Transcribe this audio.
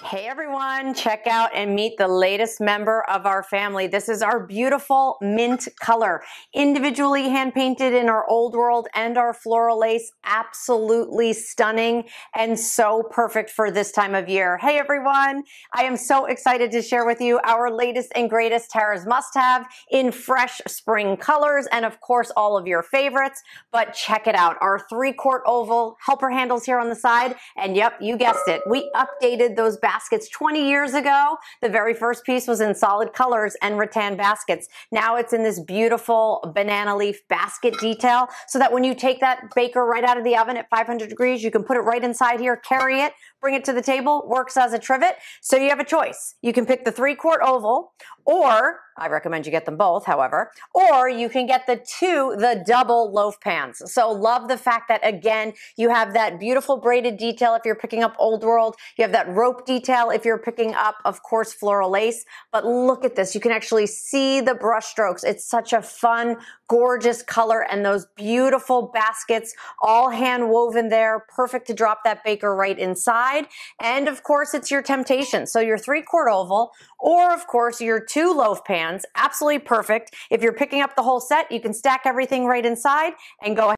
Hey everyone, check out and meet the latest member of our family. This is our beautiful mint color, individually hand painted in our old world and our floral lace. Absolutely stunning and so perfect for this time of year. Hey everyone, I am so excited to share with you our latest and greatest Tara's must-have in fresh spring colors and of course all of your favorites. But check it out, our 3-quart oval helper handles here on the side, and yep, you guessed it, we updated those baskets 20 years ago. The very first piece was in solid colors and rattan baskets. Now it's in this beautiful banana leaf basket detail so that when you take that baker right out of the oven at 500 degrees, you can put it right inside here, carry it, bring it to the table, works as a trivet. So you have a choice. You can pick the 3-quart oval, or I recommend you get them both, however, or you can get the double loaf pans. So love the fact that, again, you have that beautiful braided detail if you're picking up Old World. You have that rope detail if you're picking up, of course, floral lace. But look at this. You can actually see the brush strokes. It's such a fun, gorgeous color, and those beautiful baskets all hand woven there. Perfect to drop that baker right inside. And of course, it's your temptation. So your 3-quart oval, or of course, your 2 loaf pans. Absolutely perfect. If you're picking up the whole set, you can stack everything right inside and go ahead.